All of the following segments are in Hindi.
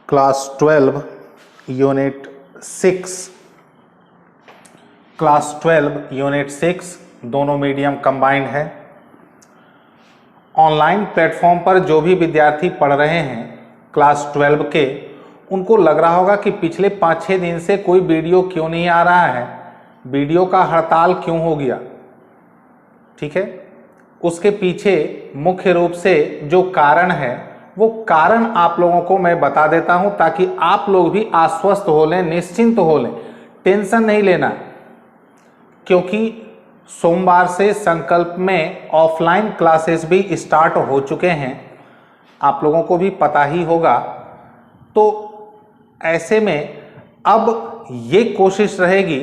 क्लास 12 यूनिट 6 क्लास 12 यूनिट 6 दोनों मीडियम कंबाइंड है। ऑनलाइन प्लेटफॉर्म पर जो भी विद्यार्थी पढ़ रहे हैं क्लास 12 के, उनको लग रहा होगा कि पिछले 5-6 दिन से कोई वीडियो क्यों नहीं आ रहा है, वीडियो का हड़ताल क्यों हो गया। ठीक है, उसके पीछे मुख्य रूप से जो कारण है वो कारण आप लोगों को मैं बता देता हूं, ताकि आप लोग भी आश्वस्त हो लें, निश्चिंत हो लें, टेंशन नहीं लेना। क्योंकि सोमवार से संकल्प में ऑफलाइन क्लासेस भी स्टार्ट हो चुके हैं, आप लोगों को भी पता ही होगा। तो ऐसे में अब ये कोशिश रहेगी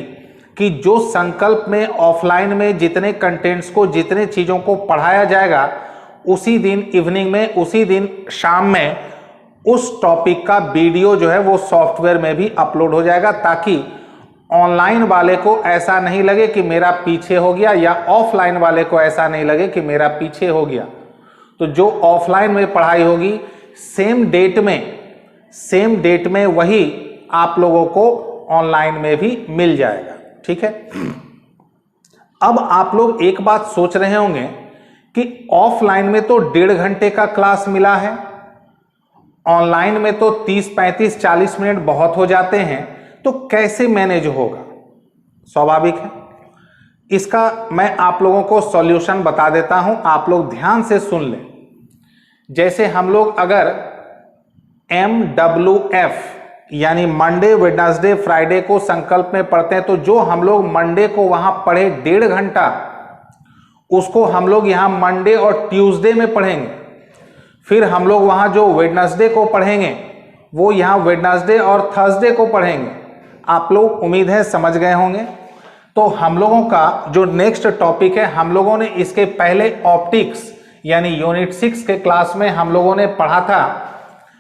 कि जो संकल्प में ऑफलाइन में जितने कंटेंट्स को, जितने चीज़ों को पढ़ाया जाएगा, उसी दिन इवनिंग में, उसी दिन शाम में उस टॉपिक का वीडियो जो है वो सॉफ्टवेयर में भी अपलोड हो जाएगा, ताकि ऑनलाइन वाले को ऐसा नहीं लगे कि मेरा पीछे हो गया, या ऑफलाइन वाले को ऐसा नहीं लगे कि मेरा पीछे हो गया। तो जो ऑफलाइन में पढ़ाई होगी सेम डेट में वही आप लोगों को ऑनलाइन में भी मिल जाएगा। ठीक है, अब आप लोग एक बात सोच रहे होंगे कि ऑफलाइन में तो 1.5 घंटे का क्लास मिला है, ऑनलाइन में तो 30, 35, 40 मिनट बहुत हो जाते हैं, तो कैसे मैनेज होगा। स्वाभाविक है, इसका मैं आप लोगों को सॉल्यूशन बता देता हूं, आप लोग ध्यान से सुन लें। जैसे हम लोग अगर MWF यानी मंडे, वेडनेसडे, फ्राइडे को संकल्प में पढ़ते हैं, तो जो हम लोग मंडे को वहां पढ़े 1.5 घंटा, उसको हम लोग यहां मंडे और ट्यूसडे में पढ़ेंगे। फिर हम लोग वहां जो वेडनेसडे को पढ़ेंगे वो यहां वेडनेसडे और थर्सडे को पढ़ेंगे। आप लोग उम्मीद है समझ गए होंगे। तो हम लोगों का जो नेक्स्ट टॉपिक है, हम लोगों ने इसके पहले ऑप्टिक्स यानी यूनिट 6 के क्लास में हम लोगों ने पढ़ा था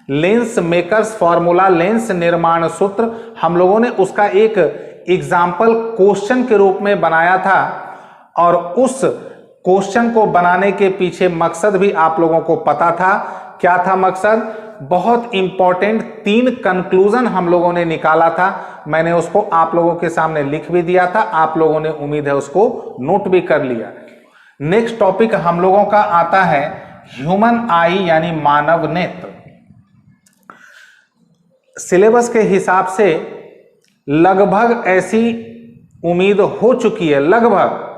लेंस मेकर्स फॉर्मूला, लेंस निर्माण सूत्र। हम लोगों ने उसका एक एग्जाम्पल क्वेश्चन के रूप में बनाया था, और उस क्वेश्चन को बनाने के पीछे मकसद भी आप लोगों को पता था। क्या था मकसद? बहुत इंपॉर्टेंट 3 कंक्लूजन हम लोगों ने निकाला था। मैंने उसको आप लोगों के सामने लिख भी दिया था, आप लोगों ने उम्मीद है उसको नोट भी कर लिया। नेक्स्ट टॉपिक हम लोगों का आता है ह्यूमन आई यानी मानव नेत्र। सिलेबस के हिसाब से लगभग ऐसी उम्मीद हो चुकी है, लगभग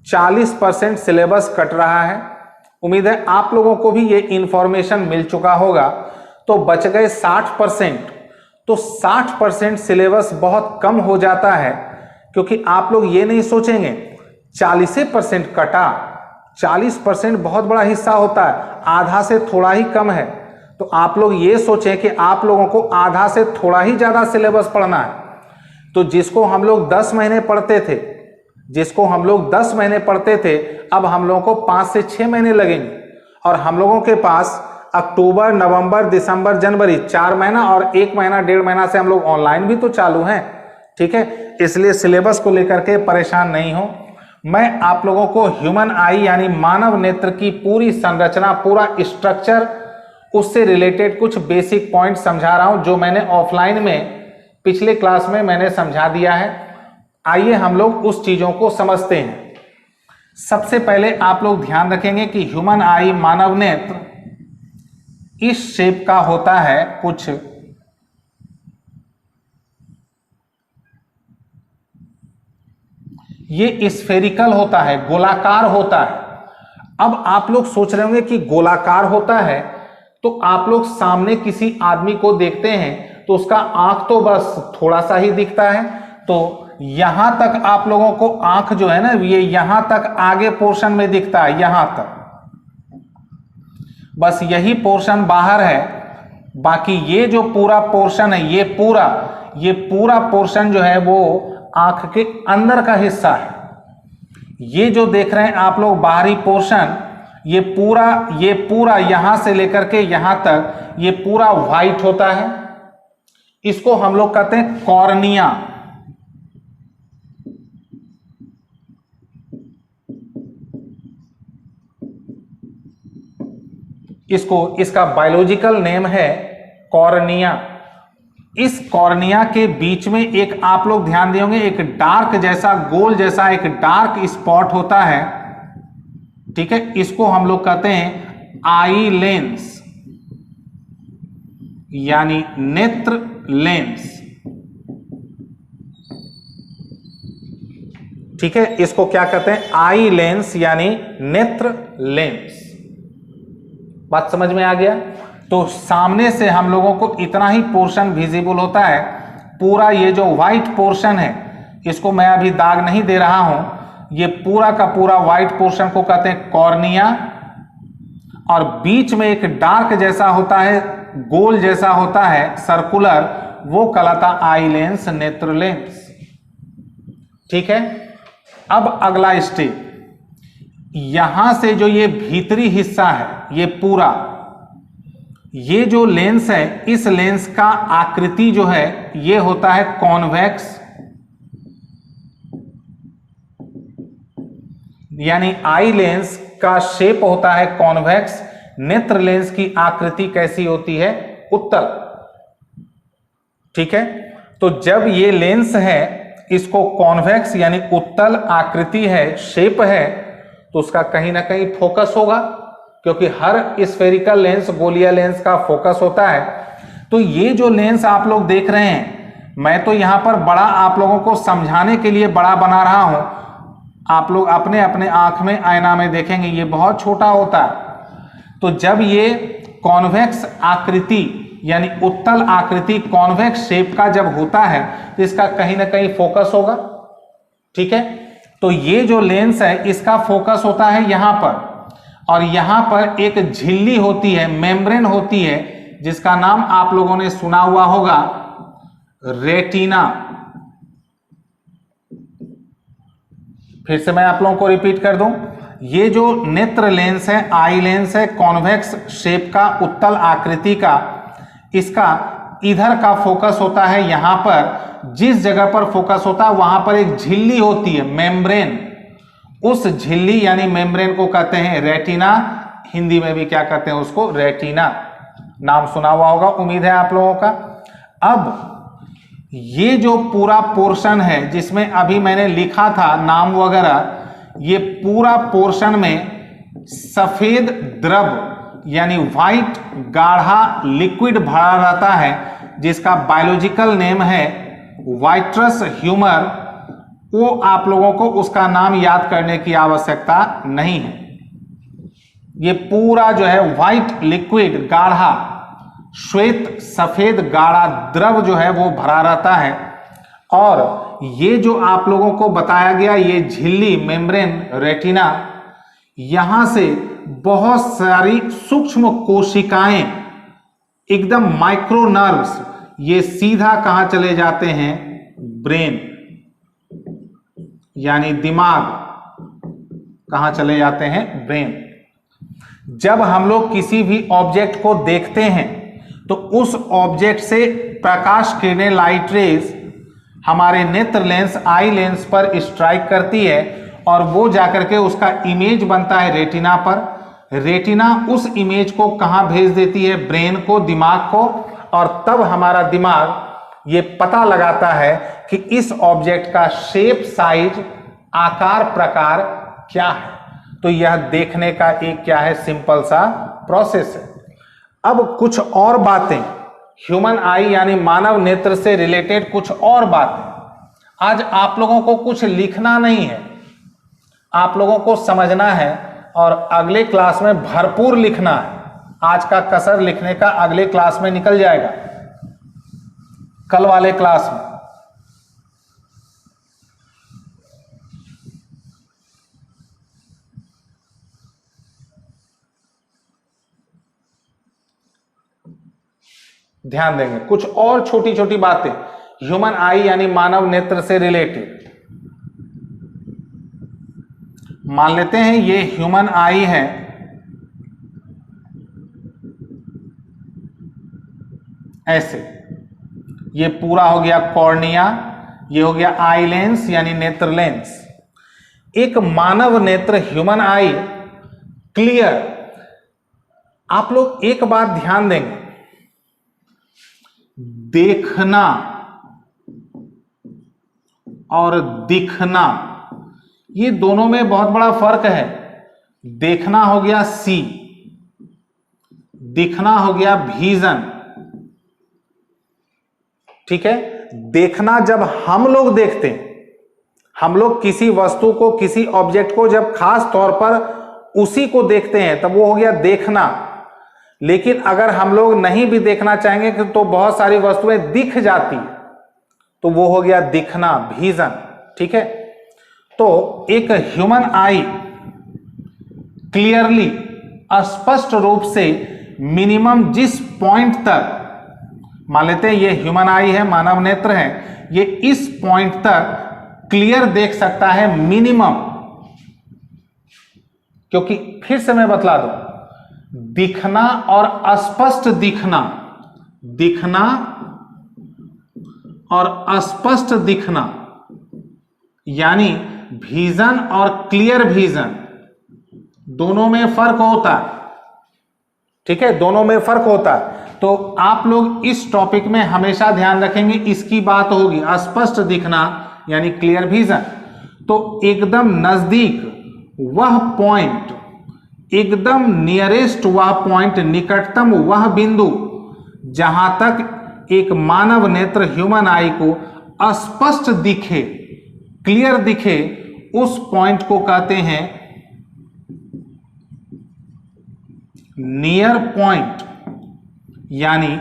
40% सिलेबस कट रहा है। उम्मीद है आप लोगों को भी ये इंफॉर्मेशन मिल चुका होगा। तो बच गए 60%। तो 60% सिलेबस बहुत कम हो जाता है, क्योंकि आप लोग ये नहीं सोचेंगे 40% कटा, 40% बहुत बड़ा हिस्सा होता है, आधा से थोड़ा ही कम है। तो आप लोग ये सोचें कि आप लोगों को आधा से थोड़ा ही ज्यादा सिलेबस पढ़ना है। तो जिसको हम लोग 10 महीने पढ़ते थे, अब हम लोगों को 5 से 6 महीने लगेंगे। और हम लोगों के पास अक्टूबर, नवंबर, दिसंबर, जनवरी 4 महीना और 1 महीना, 1.5 महीना से हम लोग ऑनलाइन भी तो चालू हैं। ठीक है, इसलिए सिलेबस को लेकर के परेशान नहीं हो। मैं आप लोगों को ह्यूमन आई यानी मानव नेत्र की पूरी संरचना, पूरा स्ट्रक्चर, उससे रिलेटेड कुछ बेसिक पॉइंट समझा रहा हूं, जो मैंने ऑफलाइन में पिछले क्लास में मैंने समझा दिया है। आइए हम लोग उस चीजों को समझते हैं। सबसे पहले आप लोग ध्यान रखेंगे कि ह्यूमन आई मानव नेत्र इस शेप का होता है, कुछ ये स्फेरिकल होता है, गोलाकार होता है। अब आप लोग सोच रहे होंगे कि गोलाकार होता है, तो आप लोग सामने किसी आदमी को देखते हैं तो उसका आंख तो बस थोड़ा सा ही दिखता है। तो यहां तक आप लोगों को आंख जो है ना, ये यहां तक आगे पोर्शन में दिखता है, यहां तक, बस यही पोर्शन बाहर है। बाकी ये जो पूरा पोर्शन है, ये पूरा पोर्शन जो है वो आंख के अंदर का हिस्सा है। ये जो देख रहे हैं आप लोग बाहरी पोर्शन, ये पूरा यहां से लेकर के यहां तक ये पूरा व्हाइट होता है। इसको हम लोग कहते हैं कॉर्निया। इसका बायोलॉजिकल नेम है कॉर्निया। इस कॉर्निया के बीच में एक, आप लोग ध्यान दिए होंगे, एक डार्क जैसा, गोल जैसा एक डार्क स्पॉट होता है, ठीक है, इसको हम लोग कहते हैं आई लेंस यानी नेत्र लेंस, ठीक है, इसको क्या कहते हैं, आई लेंस यानी नेत्र लेंस। बात समझ में आ गया। तो सामने से हम लोगों को इतना ही पोर्शन विजिबल होता है, पूरा ये जो व्हाइट पोर्शन है, इसको मैं अभी दाग नहीं दे रहा हूं, ये पूरा का पूरा व्हाइट पोर्शन को कहते हैं कॉर्निया, और बीच में एक डार्क जैसा होता है, गोल जैसा होता है, सर्कुलर, वो कहलाता आई लेंस, नेत्र लेंस, ठीक है। अब अगला स्टेप, यहां से जो ये भीतरी हिस्सा है, ये पूरा, ये जो लेंस है, इस लेंस का आकृति जो है ये होता है कॉन्वेक्स, यानी आई लेंस का शेप होता है कॉन्वेक्स, नेत्र लेंस की आकृति कैसी होती है, उत्तल, ठीक है। तो जब ये लेंस है, इसको कॉन्वेक्स यानी उत्तल आकृति है, शेप है, तो उसका कहीं ना कहीं फोकस होगा, क्योंकि हर स्फेरिकल लेंस, गोलिया लेंस का फोकस होता है। तो ये जो लेंस आप लोग देख रहे हैं, मैं तो यहां पर बड़ा आप लोगों को समझाने के लिए बड़ा बना रहा हूं, आप लोग अपने अपने आंख में, आईना में देखेंगे ये बहुत छोटा होता है। तो जब ये कॉन्वेक्स आकृति यानी उत्तल आकृति, कॉन्वेक्स शेप का जब होता है, तो इसका कहीं ना कहीं फोकस होगा, ठीक है। तो ये जो लेंस है, इसका फोकस होता है यहां पर, और यहां पर एक झिल्ली होती है, मेम्ब्रेन होती है, जिसका नाम आप लोगों ने सुना हुआ होगा, रेटिना। फिर से मैं आप लोगों को रिपीट कर दूं, ये जो नेत्र लेंस है, आई लेंस है, कॉन्वेक्स शेप का, उत्तल आकृति का, इसका इधर का फोकस होता है यहां पर, जिस जगह पर फोकस होता है वहां पर एक झिल्ली होती है, मेम्ब्रेन, उस झिल्ली यानी मेम्ब्रेन को कहते हैं रेटिना, हिंदी में भी क्या कहते हैं उसको, रेटिना, नाम सुना हुआ होगा उम्मीद है आप लोगों का। अब ये जो पूरा पोर्शन है, जिसमें अभी मैंने लिखा था नाम वगैरह, ये पूरा पोर्शन में सफेद द्रव यानी व्हाइट गाढ़ा लिक्विड भरा रहता है, जिसका बायोलॉजिकल नेम है वाइट्रस ह्यूमर। वो आप लोगों को उसका नाम याद करने की आवश्यकता नहीं है। ये पूरा जो है व्हाइट लिक्विड, गाढ़ा श्वेत सफेद गाढ़ा द्रव जो है वो भरा रहता है, और ये जो आप लोगों को बताया गया, ये झिल्ली, मेम्ब्रेन, रेटिना, यहां से बहुत सारी सूक्ष्म कोशिकाएं, एकदम माइक्रो नर्व्स, ये सीधा कहां चले जाते हैं, ब्रेन यानी दिमाग, कहां चले जाते हैं, ब्रेन। जब हम लोग किसी भी ऑब्जेक्ट को देखते हैं, तो उस ऑब्जेक्ट से प्रकाश किरणें, लाइट रेज, हमारे नेत्र लेंस, आई लेंस पर स्ट्राइक करती है, और वो जाकर के उसका इमेज बनता है रेटिना पर। रेटिना उस इमेज को कहां भेज देती है, ब्रेन को, दिमाग को, और तब हमारा दिमाग ये पता लगाता है कि इस ऑब्जेक्ट का शेप, साइज, आकार, प्रकार क्या है। तो यह देखने का एक क्या है, सिंपल सा प्रोसेस है। अब कुछ और बातें, ह्यूमन आई यानी मानव नेत्र से रिलेटेड कुछ और बातें। आज आप लोगों को कुछ लिखना नहीं है, आप लोगों को समझना है, और अगले क्लास में भरपूर लिखना है। आज का कसर लिखने का अगले क्लास में निकल जाएगा, कल वाले क्लास में। ध्यान देंगे कुछ और छोटी छोटी बातें, ह्यूमन आई यानी मानव नेत्र से रिलेटेड। मान लेते हैं ये ह्यूमन आई है, ऐसे, ये पूरा हो गया कॉर्निया, ये हो गया आई लेंस यानी नेत्र लेंस। एक मानव नेत्र, ह्यूमन आई, क्लियर। आप लोग एक बात ध्यान देंगे, देखना और दिखना, ये दोनों में बहुत बड़ा फर्क है। देखना हो गया सी, दिखना हो गया विजन। ठीक है, देखना जब हम लोग देखते हैं, हम लोग किसी वस्तु को, किसी ऑब्जेक्ट को जब खास तौर पर उसी को देखते हैं तब वो हो गया देखना। लेकिन अगर हम लोग नहीं भी देखना चाहेंगे तो बहुत सारी वस्तुएं दिख जाती है, तो वो हो गया दिखना, विजन। ठीक है, तो एक ह्यूमन आई क्लियरली, स्पष्ट रूप से मिनिमम जिस पॉइंट तक, मान लेते हैं ये ह्यूमन आई है, मानव नेत्र है, ये इस पॉइंट तक क्लियर देख सकता है मिनिमम। क्योंकि फिर से मैं बतला दूं, दिखना और स्पष्ट दिखना, दिखना और स्पष्ट दिखना, यानी विजन और क्लियर विजन, दोनों में फर्क होता है। ठीक है, दोनों में फर्क होता है। तो आप लोग इस टॉपिक में हमेशा ध्यान रखेंगे, इसकी बात होगी स्पष्ट दिखना यानी क्लियर विजन। तो एकदम नजदीक वह पॉइंट, एकदम नियरेस्ट वह पॉइंट, निकटतम वह बिंदु जहां तक एक मानव नेत्र ह्यूमन आई को स्पष्ट दिखे, क्लियर दिखे, उस पॉइंट को कहते हैं नियर पॉइंट, यानी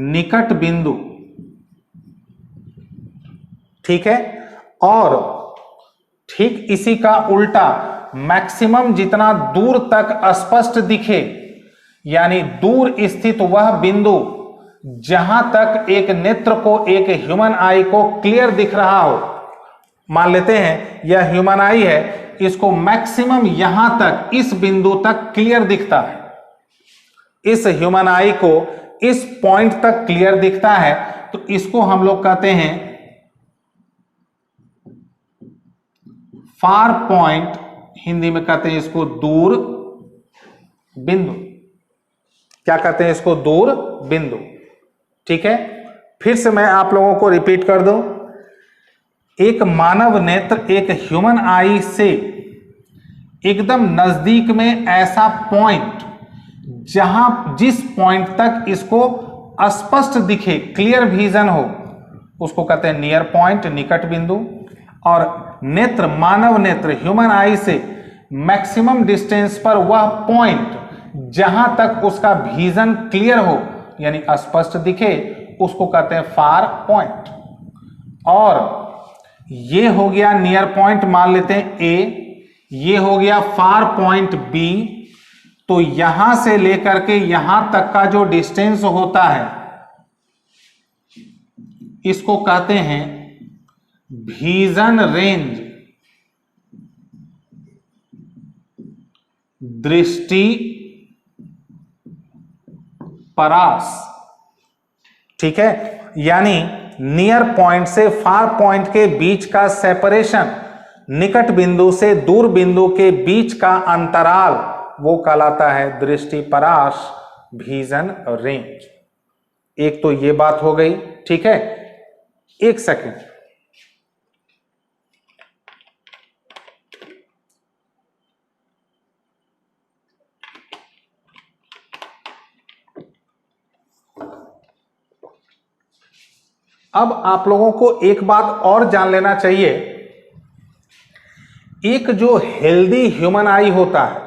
निकट बिंदु। ठीक है, और ठीक इसी का उल्टा, मैक्सिमम जितना दूर तक स्पष्ट दिखे, यानी दूर स्थित वह बिंदु जहां तक एक नेत्र को, एक ह्यूमन आई को क्लियर दिख रहा हो। मान लेते हैं यह ह्यूमन आई है, इसको मैक्सिमम यहां तक, इस बिंदु तक क्लियर दिखता है, इस ह्यूमन आई को इस पॉइंट तक क्लियर दिखता है, तो इसको हम लोग कहते हैं फार पॉइंट, हिंदी में कहते हैं इसको दूर बिंदु। क्या कहते हैं इसको? दूर बिंदु। ठीक है, फिर से मैं आप लोगों को रिपीट कर दूं, एक मानव नेत्र एक ह्यूमन आई से एकदम नजदीक में ऐसा पॉइंट जहां, जिस पॉइंट तक इसको स्पष्ट दिखे, क्लियर विजन हो, उसको कहते हैं नियर पॉइंट, निकट बिंदु। और नेत्र, मानव नेत्र ह्यूमन आई से मैक्सिमम डिस्टेंस पर वह पॉइंट जहां तक उसका विजन क्लियर हो, यानी स्पष्ट दिखे, उसको कहते हैं फार पॉइंट। और ये हो गया नियर पॉइंट, मान लेते हैं ए, ये हो गया फार पॉइंट बी। तो यहां से लेकर के यहां तक का जो डिस्टेंस होता है, इसको कहते हैं विजन रेंज, दृष्टि परास। ठीक है, यानी नियर पॉइंट से फार पॉइंट के बीच का सेपरेशन, निकट बिंदु से दूर बिंदु के बीच का अंतराल, वो कहलाता है दृष्टि परास, विजन रेंज। एक तो ये बात हो गई। ठीक है, एक सेकंड, अब आप लोगों को एक बात और जान लेना चाहिए। एक जो हेल्दी ह्यूमन आई होता है,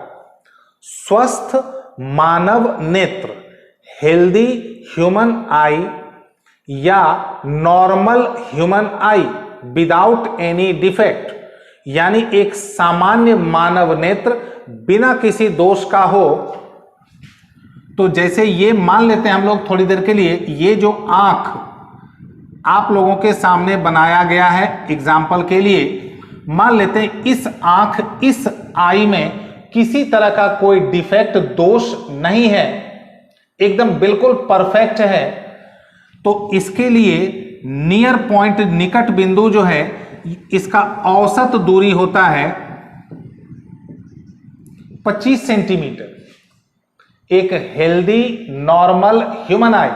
स्वस्थ मानव नेत्र, हेल्दी ह्यूमन आई या नॉर्मल ह्यूमन आई विदाउट एनी डिफेक्ट, यानी एक सामान्य मानव नेत्र बिना किसी दोष का हो। तो जैसे ये मान लेते हैं हम लोग थोड़ी देर के लिए, ये जो आंख आप लोगों के सामने बनाया गया है एग्जाम्पल के लिए, मान लेते हैं इस आंख, इस आई में किसी तरह का कोई डिफेक्ट, दोष नहीं है, एकदम बिल्कुल परफेक्ट है। तो इसके लिए नियर पॉइंट, निकट बिंदु जो है, इसका औसत दूरी होता है 25 सेंटीमीटर। एक हेल्दी नॉर्मल ह्यूमन आई,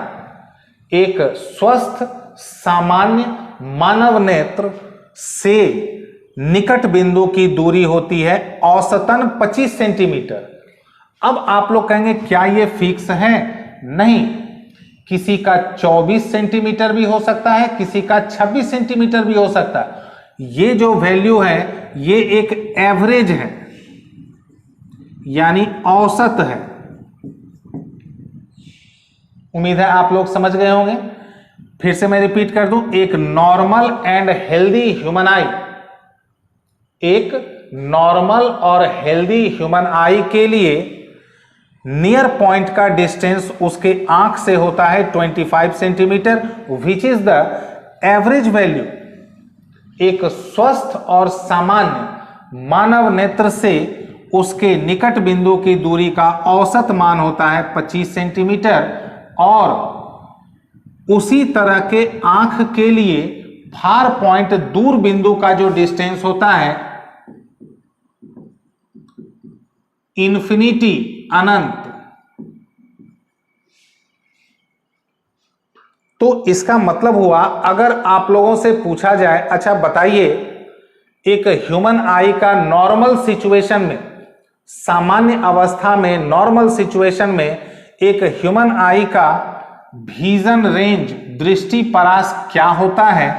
एक स्वस्थ सामान्य मानव नेत्र से निकट बिंदु की दूरी होती है औसतन 25 सेंटीमीटर। अब आप लोग कहेंगे क्या ये फिक्स है? नहीं, किसी का 24 सेंटीमीटर भी हो सकता है, किसी का 26 सेंटीमीटर भी हो सकता है। ये जो वैल्यू है ये एक एवरेज है, यानी औसत है। उम्मीद है आप लोग समझ गए होंगे। फिर से मैं रिपीट कर दूं, एक नॉर्मल एंड हेल्दी ह्यूमन आई, एक नॉर्मल और हेल्दी ह्यूमन आई के लिए नियर पॉइंट का डिस्टेंस उसके आंख से होता है 25 centimetre, which is the average value. एक स्वस्थ और सामान्य मानव नेत्र से उसके निकट बिंदु की दूरी का औसत मान होता है 25 सेंटीमीटर, और उसी तरह के आंख के लिए फार पॉइंट दूर बिंदु का जो डिस्टेंस होता है इन्फिनिटी अनंत। तो इसका मतलब हुआ, अगर आप लोगों से पूछा जाए अच्छा बताइए एक ह्यूमन आई का नॉर्मल सिचुएशन में, सामान्य अवस्था में नॉर्मल सिचुएशन में एक ह्यूमन आई का विजन रेंज दृष्टि परास क्या होता है,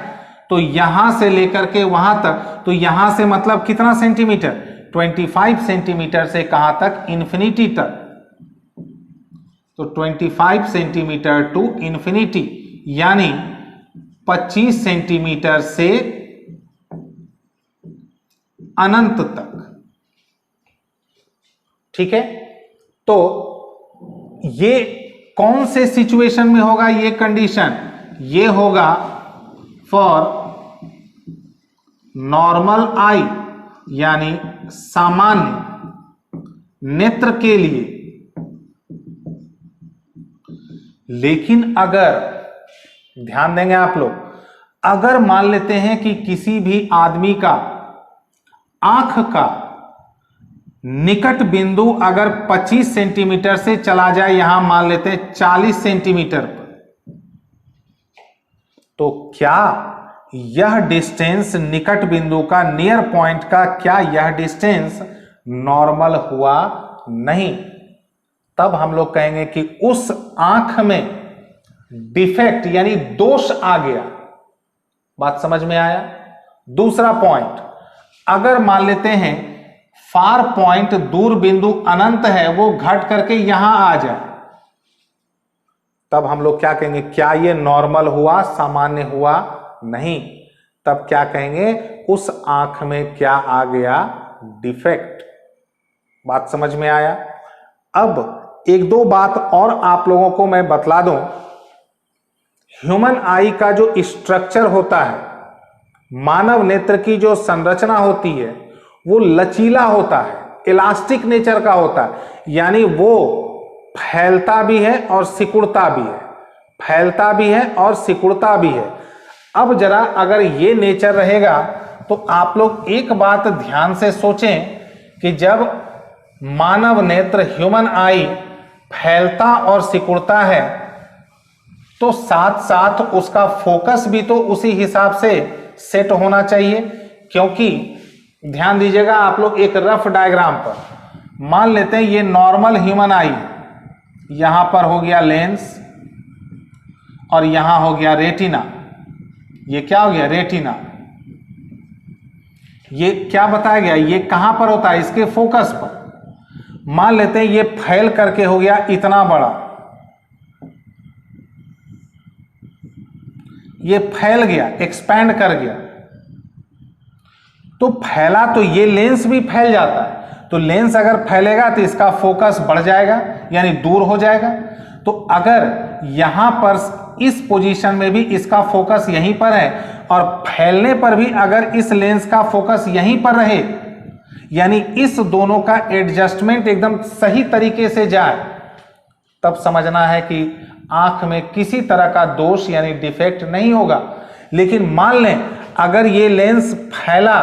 तो यहां से लेकर के वहां तक, तो यहां से मतलब कितना सेंटीमीटर? 25 सेंटीमीटर से कहां तक? इन्फिनिटी तक। तो 25 सेंटीमीटर टू इन्फिनिटी, यानी 25 सेंटीमीटर से अनंत तक। ठीक है, तो ये कौन से सिचुएशन में होगा ये कंडीशन? ये होगा फॉर नॉर्मल आई, यानी सामान्य नेत्र के लिए। लेकिन अगर ध्यान देंगे आप लोग, अगर मान लेते हैं कि किसी भी आदमी का आंख का निकट बिंदु अगर 25 सेंटीमीटर से चला जाए, यहां मान लेते हैं 40 सेंटीमीटर पर, तो क्या यह डिस्टेंस निकट बिंदु का, नियर पॉइंट का, क्या यह डिस्टेंस नॉर्मल हुआ? नहीं। तब हम लोग कहेंगे कि उस आंख में डिफेक्ट यानी दोष आ गया। बात समझ में आया? दूसरा पॉइंट, अगर मान लेते हैं फार पॉइंट दूर बिंदु अनंत है, वो घट करके यहां आ जाए, तब हम लोग क्या कहेंगे? क्या ये नॉर्मल हुआ, सामान्य हुआ? नहीं। तब क्या कहेंगे? उस आंख में क्या आ गया? डिफेक्ट। बात समझ में आया? अब एक दो बात और आप लोगों को मैं बतला दूं। ह्यूमन आई का जो स्ट्रक्चर होता है, मानव नेत्र की जो संरचना होती है, वो लचीला होता है, इलास्टिक नेचर का होता है, यानी वो फैलता भी है और सिकुड़ता भी है, फैलता भी है और सिकुड़ता भी है। अब जरा अगर ये नेचर रहेगा तो आप लोग एक बात ध्यान से सोचें कि जब मानव नेत्र ह्यूमन आई फैलता और सिकुड़ता है तो साथ साथ उसका फोकस भी तो उसी हिसाब से सेट होना चाहिए। क्योंकि ध्यान दीजिएगा आप लोग, एक रफ डायग्राम पर मान लेते हैं ये नॉर्मल ह्यूमन आई, यहां पर हो गया लेंस और यहां हो गया रेटिना। ये क्या हो गया? रेटिना। ये क्या बताया गया? ये कहां पर होता है? इसके फोकस पर। मान लेते हैं ये फैल करके हो गया इतना बड़ा, ये फैल गया, एक्सपैंड कर गया, तो फैला तो ये लेंस भी फैल जाता है। तो लेंस अगर फैलेगा तो इसका फोकस बढ़ जाएगा, यानी दूर हो जाएगा। तो अगर यहां पर इस पोजीशन में भी इसका फोकस यहीं पर है और फैलने पर भी अगर इस लेंस का फोकस यहीं पर रहे, यानी इस दोनों का एडजस्टमेंट एकदम सही तरीके से जाए, तब समझना है कि आंख में किसी तरह का दोष यानी डिफेक्ट नहीं होगा। लेकिन मान लें अगर ये लेंस फैला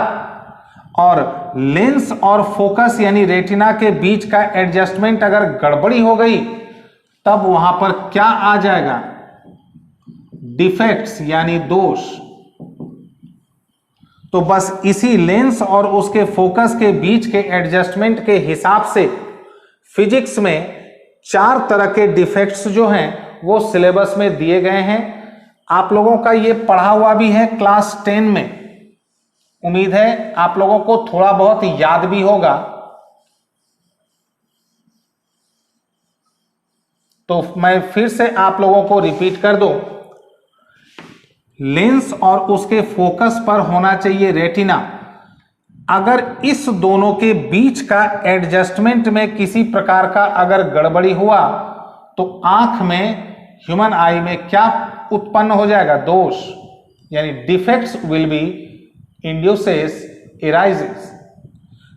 और लेंस और फोकस यानी रेटिना के बीच का एडजस्टमेंट अगर गड़बड़ी हो गई तब वहां पर क्या आ जाएगा, डिफेक्ट्स यानी दोष। तो बस इसी लेंस और उसके फोकस के बीच के एडजस्टमेंट के हिसाब से फिजिक्स में 4 तरह के डिफेक्ट्स जो हैं वो सिलेबस में दिए गए हैं। आप लोगों का ये पढ़ा हुआ भी है क्लास 10 में, उम्मीद है आप लोगों को थोड़ा बहुत याद भी होगा। तो मैं फिर से आप लोगों को रिपीट कर दूं, लेंस और उसके फोकस पर होना चाहिए रेटिना। अगर इस दोनों के बीच का एडजस्टमेंट में किसी प्रकार का अगर गड़बड़ी हुआ तो आंख में, ह्यूमन आई में क्या उत्पन्न हो जाएगा, दोष यानी defects will be induces arises.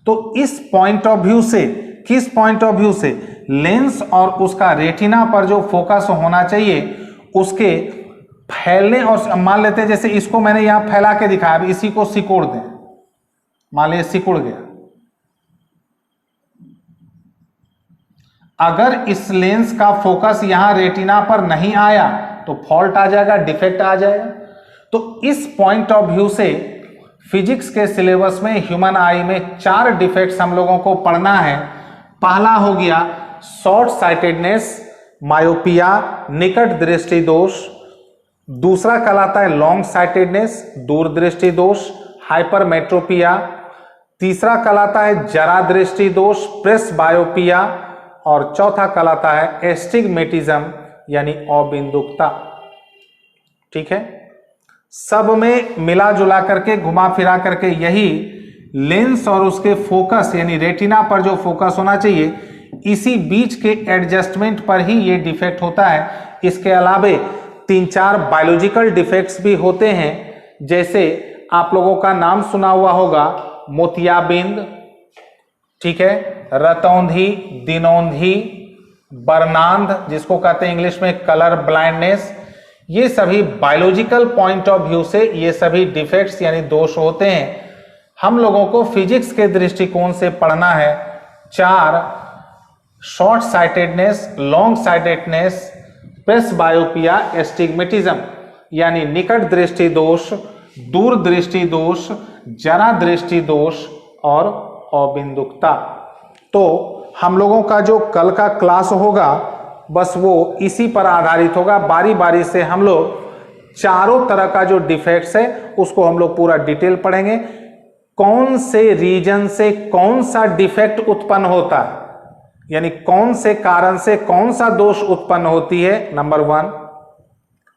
तो इस पॉइंट ऑफ व्यू से, किस पॉइंट ऑफ व्यू से, लेंस और उसका रेटिना पर जो फोकस होना चाहिए उसके फैलने, और मान लेते हैं जैसे इसको मैंने यहां फैला के दिखाया, अब इसी को सिकोड़ दें, मान लीजिए सिकुड़ गया। अगर इस लेंस का फोकस यहां रेटिना पर नहीं आया तो फॉल्ट आ जाएगा, डिफेक्ट आ जाएगा। तो इस पॉइंट ऑफ व्यू से फिजिक्स के सिलेबस में ह्यूमन आई में 4 डिफेक्ट्स हम लोगों को पढ़ना है। पहला हो गया शॉर्ट साइटेडनेस, मायोपिया, निकट दृष्टि दोष। दूसरा कहलाता है लॉन्ग साइटेडनेस, दूरदृष्टि दोष, हाइपरमेट्रोपिया। तीसरा कहलाता है जरा दृष्टि दोष, प्रेस बायोपिया। और चौथा कहलाता है एस्टिग्मेटिज्म यानी अबिंदुकता। ठीक है, सब में मिला जुला करके, घुमा फिरा करके यही लेंस और उसके फोकस यानी रेटिना पर जो फोकस होना चाहिए, इसी बीच के एडजस्टमेंट पर ही ये डिफेक्ट होता है। इसके अलावे 3-4 बायोलॉजिकल डिफेक्ट्स भी होते हैं, जैसे आप लोगों का नाम सुना हुआ होगा मोतियाबिंद, ठीक है, रतौंधी, दिनौंधी, बर्नांध जिसको कहते हैं इंग्लिश में कलर ब्लाइंडनेस। ये सभी बायोलॉजिकल पॉइंट ऑफ व्यू से ये सभी डिफेक्ट्स यानी दोष होते हैं। हम लोगों को फिजिक्स के दृष्टिकोण से पढ़ना है 4 short sightedness, long sightedness, presbyopia, astigmatism यानी निकट दृष्टि दोष, दूर दृष्टि दोष, जरा दृष्टि दोष और अबिंदुकता। तो हम लोगों का जो कल का क्लास होगा बस वो इसी पर आधारित होगा। बारी बारी से हम लोग चारों तरह का जो डिफेक्ट्स है उसको हम लोग पूरा डिटेल पढ़ेंगे। कौन से रीजन से कौन सा डिफेक्ट उत्पन्न होता है, यानी कौन से कारण से कौन सा दोष उत्पन्न होती है, नंबर 1।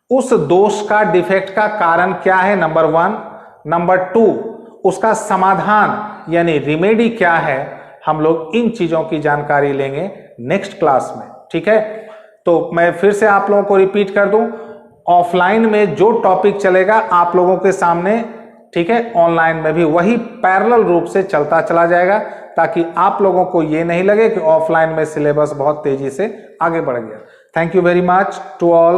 उस दोष का, डिफेक्ट का कारण क्या है, नंबर 1। नंबर 2, उसका समाधान यानी रिमेडी क्या है। हम लोग इन चीजों की जानकारी लेंगे नेक्स्ट क्लास में। ठीक है, तो मैं फिर से आप लोगों को रिपीट कर दूं, ऑफलाइन में जो टॉपिक चलेगा आप लोगों के सामने, ठीक है, ऑनलाइन में भी वही पैरेलल रूप से चलता चला जाएगा, ताकि आप लोगों को ये नहीं लगे कि ऑफलाइन में सिलेबस बहुत तेजी से आगे बढ़ गया। Thank you very much to all.